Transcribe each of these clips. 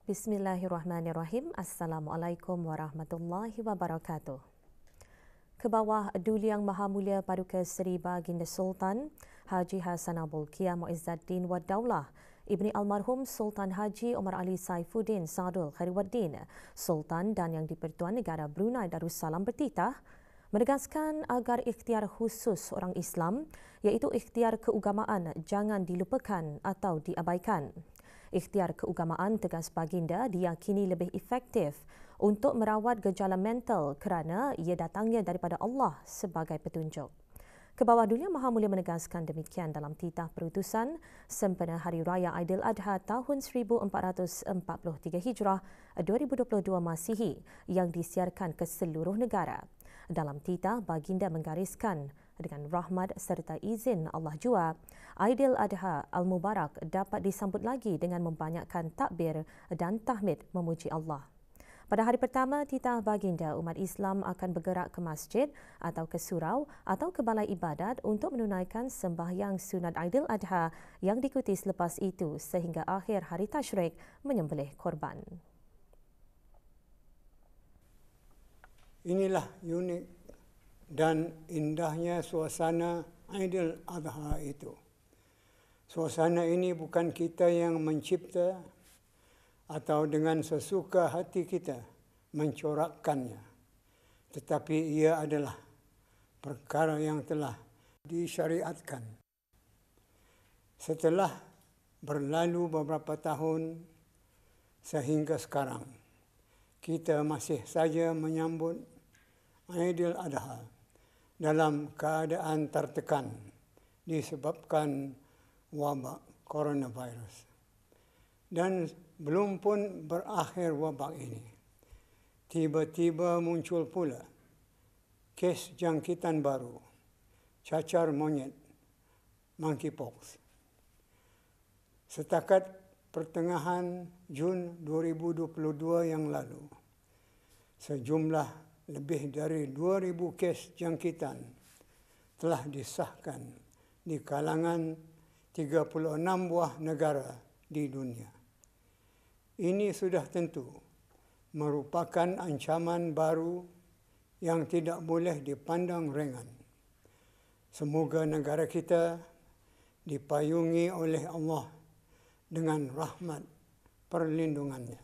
Bismillahirrahmanirrahim. Assalamualaikum warahmatullahi wabarakatuh. Ke bawah Duli Yang Maha Mulia Paduka Seri Baginda Sultan Haji Hassanal Bolkiah Muizzaddin Wad Daulah Ibni Almarhum Sultan Haji Omar Ali Saifuddin Sadul Khairuddin, Sultan dan Yang di-Pertuan Negara Brunei Darussalam bertitah menegaskan agar ikhtiar khusus orang Islam iaitu ikhtiar keagamaan jangan dilupakan atau diabaikan. Ikhtiar keagamaan, tegas baginda, diyakini lebih efektif untuk merawat gejala mental kerana ia datangnya daripada Allah sebagai petunjuk. Kebawah Duli Yang Maha Mulia menegaskan demikian dalam titah perutusan sempena Hari Raya Aidiladha tahun 1443 Hijrah 2022 Masihi yang disiarkan ke seluruh negara. Dalam titah, baginda menggariskan dengan rahmat serta izin Allah jua, Aidiladha Al-Mubarak dapat disambut lagi dengan membanyakkan takbir dan tahmid memuji Allah. Pada hari pertama titah baginda, umat Islam akan bergerak ke masjid atau ke surau atau ke balai ibadat untuk menunaikan sembahyang sunat Aidiladha yang diikuti selepas itu sehingga akhir hari tasyrik menyembelih korban. Inilah unik dan indahnya suasana Aidiladha itu. Suasana ini bukan kita yang mencipta atau dengan sesuka hati kita mencorakkannya, tetapi ia adalah perkara yang telah disyariatkan. Setelah berlalu beberapa tahun sehingga sekarang, kita masih saja menyambut Aidiladha dalam keadaan tertekan disebabkan wabak coronavirus. Dan belum pun berakhir wabak ini, tiba-tiba muncul pula kes jangkitan baru, cacar monyet, monkeypox. Setakat pertengahan Jun 2022 yang lalu, sejumlah lebih dari 2,000 kes jangkitan telah disahkan di kalangan 36 buah negara di dunia. Ini sudah tentu merupakan ancaman baru yang tidak boleh dipandang ringan. Semoga negara kita dipayungi oleh Allah dengan rahmat perlindungannya.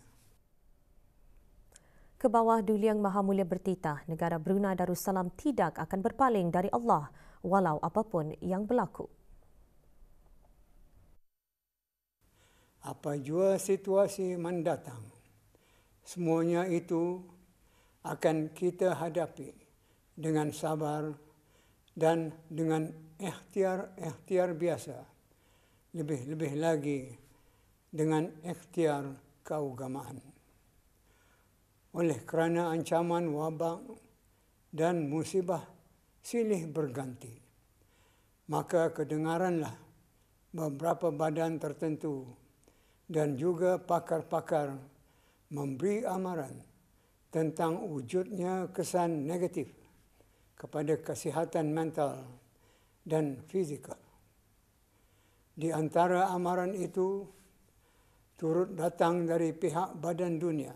Kebawah Duli Yang Maha Mulia bertitah, negara Brunei Darussalam tidak akan berpaling dari Allah walau apapun yang berlaku. Apa jua situasi mendatang, semuanya itu akan kita hadapi dengan sabar dan dengan ikhtiar biasa, lebih-lebih lagi dengan ikhtiar keagamaan. Oleh kerana ancaman wabak dan musibah silih berganti, maka kedengaranlah beberapa badan tertentu dan juga pakar-pakar memberi amaran tentang wujudnya kesan negatif kepada kesihatan mental dan fizikal. Di antara amaran itu turut datang dari pihak Badan Dunia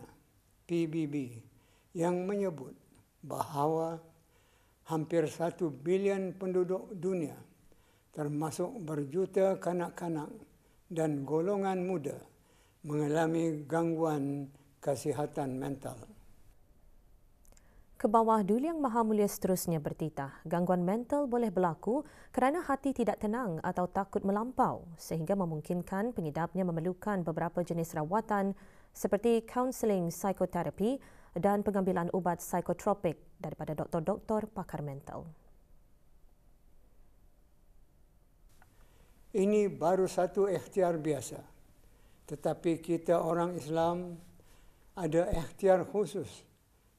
PBB yang menyebut bahawa hampir 1 bilion penduduk dunia termasuk berjuta kanak-kanak dan golongan muda mengalami gangguan kesihatan mental. Kebawah Duli Yang Maha Mulia seterusnya bertitah, gangguan mental boleh berlaku kerana hati tidak tenang atau takut melampau sehingga memungkinkan pengidapnya memerlukan beberapa jenis rawatan seperti kaunseling psikoterapi dan pengambilan ubat psikotropik daripada doktor-doktor pakar mental. Ini baru satu ikhtiar biasa, tetapi kita orang Islam ada ikhtiar khusus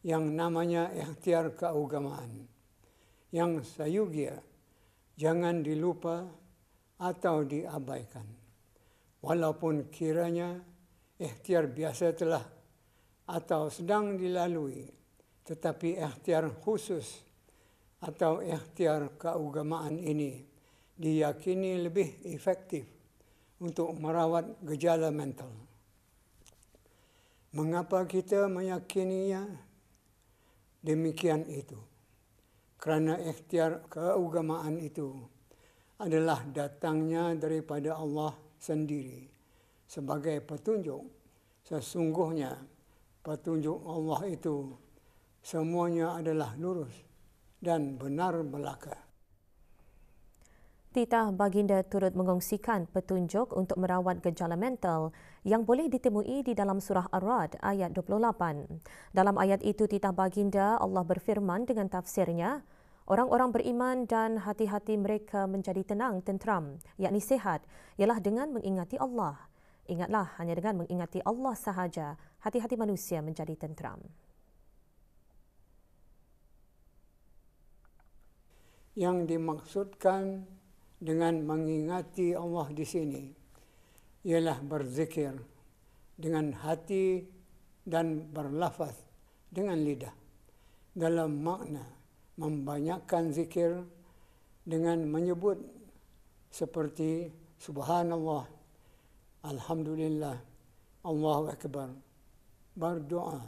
yang namanya ikhtiar keagamaan, yang sayugia jangan dilupa atau diabaikan. Walaupun kiranya ikhtiar biasa telah atau sedang dilalui, tetapi ikhtiar khusus atau ikhtiar keagamaan ini diyakini lebih efektif untuk merawat gejala mental. Mengapa kita meyakininya? Demikian itu. Kerana ikhtiar keagamaan itu adalah datangnya daripada Allah sendiri sebagai petunjuk. Sesungguhnya petunjuk Allah itu semuanya adalah lurus dan benar belaka. Titah Baginda turut mengongsikan petunjuk untuk merawat gejala mental yang boleh ditemui di dalam surah Ar-Ra'd ayat 28. Dalam ayat itu Titah Baginda Allah berfirman dengan tafsirnya, orang-orang beriman dan hati-hati mereka menjadi tenang, tenteram, yakni sihat, ialah dengan mengingati Allah. Ingatlah, hanya dengan mengingati Allah sahaja, hati-hati manusia menjadi tenteram. Yang dimaksudkan dengan mengingati Allah di sini ialah berzikir dengan hati dan berlafaz dengan lidah. Dalam makna membanyakkan zikir dengan menyebut seperti Subhanallah, Alhamdulillah, Allahu Akbar, berdoa,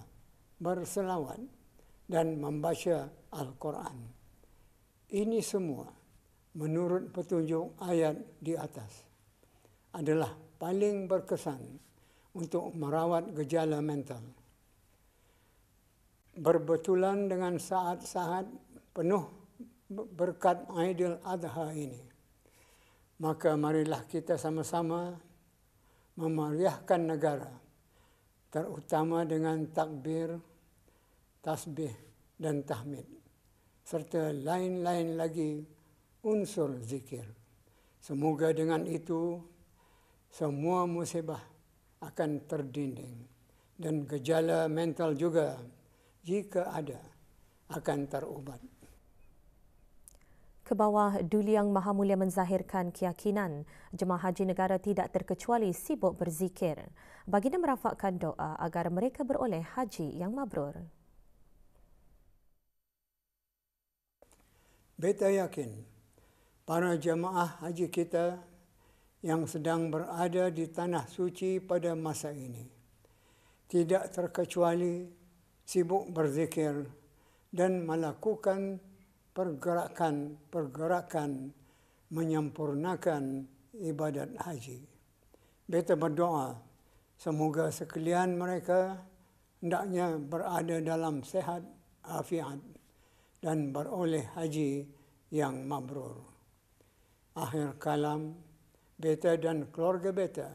berselawat dan membaca Al-Quran. Ini semua menurut petunjuk ayat di atas adalah paling berkesan untuk merawat gejala mental. Berbetulan dengan saat-saat penuh berkat Aidil Adha ini, maka marilah kita sama-sama memeriahkan negara, terutama dengan takbir, tasbih dan tahmid, serta lain-lain lagi unsur zikir. Semoga dengan itu semua musibah akan terdinding dan gejala mental juga jika ada akan terubat. Kebawah Duli Yang Maha Mulia menzahirkan keyakinan jemaah haji negara tidak terkecuali sibuk berzikir. Baginda merafakkan doa agar mereka beroleh haji yang mabrur. Beta yakin para jemaah haji kita yang sedang berada di tanah suci pada masa ini tidak terkecuali sibuk berzikir dan melakukan pergerakan menyempurnakan ibadat haji. Beta berdoa semoga sekalian mereka hendaknya berada dalam sehat, afiat dan beroleh haji yang mabrur. Akhir kalam, beta dan keluarga beta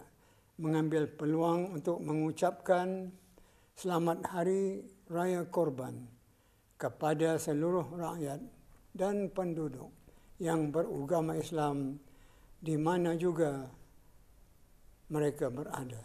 mengambil peluang untuk mengucapkan selamat Hari Raya Korban kepada seluruh rakyat dan penduduk yang beragama Islam di mana juga mereka berada.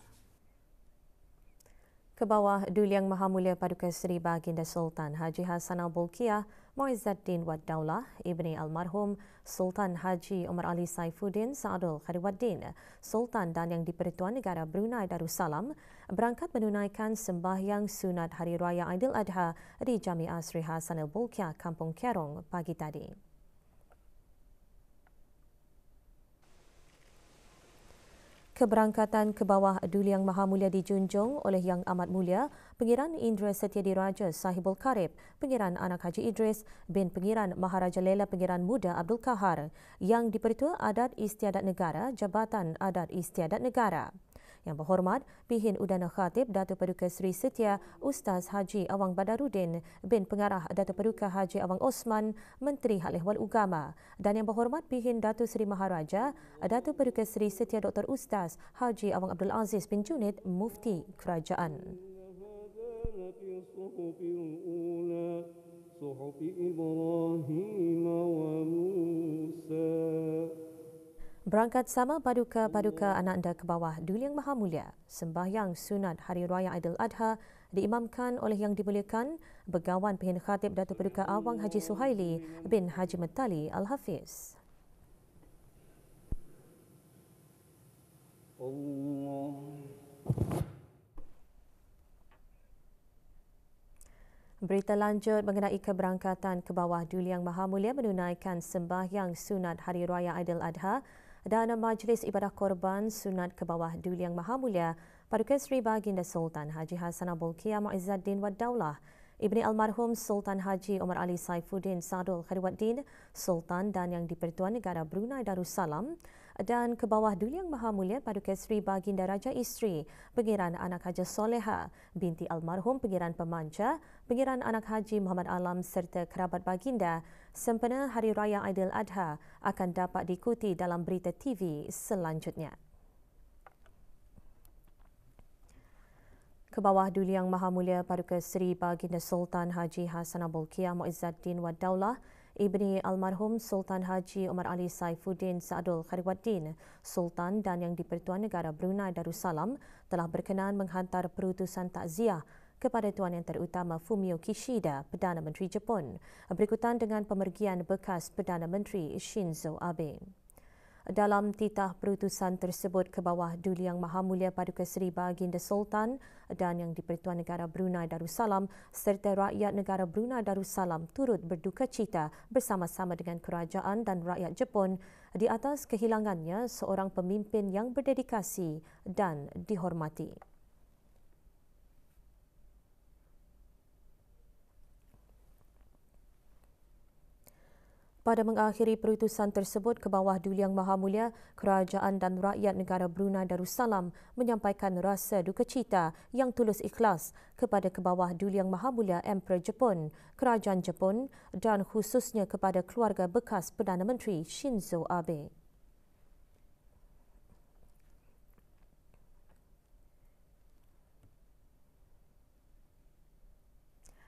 Kebawah Duli Yang Maha Mulia Paduka Seri Baginda Sultan Haji Hassanal Bolkiah Muizzaddin Wad Daulah, ibni almarhum Sultan Haji Omar Ali Saifuddin Saadul Khadiruddin, Sultan dan Yang di-Pertuan Negara Brunei Darussalam berangkat menunaikan sembahyang sunat Hari Raya Aidil Adha di Jamiah Sri Hassanal Bolkiah, Kampung Kerong pagi tadi. Keberangkatan ke bawah Duli Yang Maha Mulia dijunjung oleh Yang Amat Mulia Pengiran Indra Setyadiraja Sahibul Karib, Pengiran Anak Haji Idris bin Pengiran Maharaja Lela Pengiran Muda Abdul Kahar, Yang di-Pertua Adat Istiadat Negara Jabatan Adat Istiadat Negara. Yang berhormat Pihin Udana Khatib Datuk Paduka Seri Setia Ustaz Haji Awang Badarudin bin Pengarah Datuk Paduka Haji Awang Osman, Menteri Hal Ehwal Ugama, dan Yang berhormat Pihin Datuk Seri Maharaja Datuk Paduka Seri Setia Dr. Ustaz Haji Awang Abdul Aziz bin Junid, Mufti Kerajaan. Berangkat sama paduka-paduka anak anda ke bawah Duli Yang Maha Mulia, sembahyang sunat Hari Raya Aidil Adha diimamkan oleh Yang Dimuliakan Begawan Pihin Khatib Datuk Paduka Awang Haji Suhaili bin Haji Metali Al-Hafiz. Berita lanjut mengenai keberangkatan ke bawah Duli Yang Maha Mulia menunaikan sembahyang sunat Hari Raya Aidil Adha dan Majlis Ibadah Korban Sunat ke bawah Duli Yang Maha Mulia Paduka Seri Baginda Sultan Haji Hassanal Bolkiah Muizzaddin Wad Daulah, Ibni Almarhum Sultan Haji Omar Ali Saifuddin Sadul Khairuddin, Sultan dan Yang di-Pertuan Negara Brunei Darussalam, dan ke bawah Duli Yang Maha Mulia Paduka Seri Baginda Raja Isteri, Pengiran Anak Haja Soleha, binti Almarhum Pengiran Pemanca, Pengiran Anak Haji Muhammad Alam serta kerabat Baginda, sempena Hari Raya Aidiladha akan dapat diikuti dalam berita TV selanjutnya. Ke bawah Duli Yang Maha Mulia Paduka Seri Baginda Sultan Haji Hassanal Bolkiah Muizzaddin Wad Daulah, Ibni Almarhum Sultan Haji Omar Ali Saifuddin Sadul Khairuddin, Sultan dan Yang di-Pertuan Negara Brunei Darussalam telah berkenan menghantar perutusan takziah kepada Tuan Yang Terutama Fumio Kishida, Perdana Menteri Jepun, berikutan dengan pemergian bekas Perdana Menteri Shinzo Abe. Dalam titah perutusan tersebut ke bawah Duli Yang Maha Mulia Paduka Seri Baginda Sultan dan Yang di-Pertuan Negara Brunei Darussalam serta rakyat negara Brunei Darussalam turut berduka cita bersama-sama dengan kerajaan dan rakyat Jepun di atas kehilangannya seorang pemimpin yang berdedikasi dan dihormati. Pada mengakhiri perutusan tersebut ke bawah Duli Yang Maha Mulia, kerajaan dan rakyat negara Brunei Darussalam menyampaikan rasa duka cita yang tulus ikhlas kepada ke bawah Duli Yang Maha Mulia Emperor Jepun, kerajaan Jepun dan khususnya kepada keluarga bekas Perdana Menteri Shinzo Abe.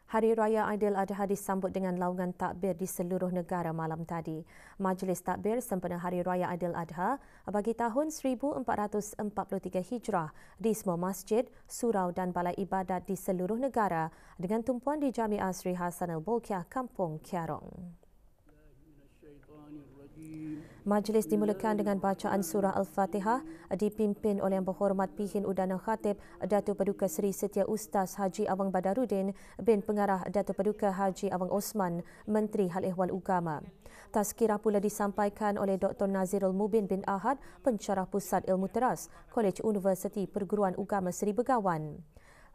Hari Raya Aidiladha disambut dengan laungan takbir di seluruh negara malam tadi. Majlis takbir sempena Hari Raya Aidiladha bagi tahun 1443 Hijrah di semua masjid, surau dan balai ibadat di seluruh negara dengan tumpuan di Jamiah Sri Hassanal Bolkiah Kampung Kiarong. Majlis dimulakan dengan bacaan surah Al-Fatihah dipimpin oleh Yang Berhormat Pihin Udana Khatib Datuk Paduka Seri Setia Ustaz Haji Awang Badaruddin bin Pengarah Datuk Paduka Haji Awang Osman, Menteri Hal Ehwal Ugama. Tazkirah pula disampaikan oleh Dr. Nazirul Mubin bin Ahad, Pensyarah Pusat Ilmu Teras, Kolej Universiti Perguruan Ugama Seri Begawan.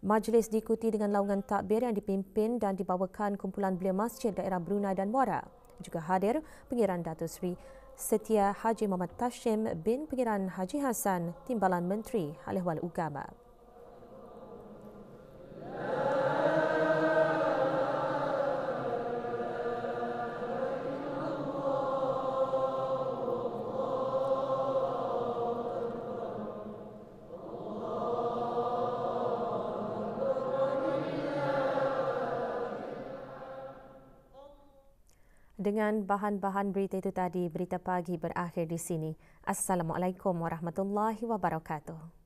Majlis diikuti dengan laungan takbir yang dipimpin dan dibawakan kumpulan belia masjid daerah Brunei dan Muara. Juga hadir Pengiran Datuk Seri Setia Haji Muhammad Tashim bin Pengiran Haji Hassan, Timbalan Menteri Hal Ehwal Ugama. Dengan bahan-bahan berita itu tadi, berita pagi berakhir di sini. Assalamualaikum warahmatullahi wabarakatuh.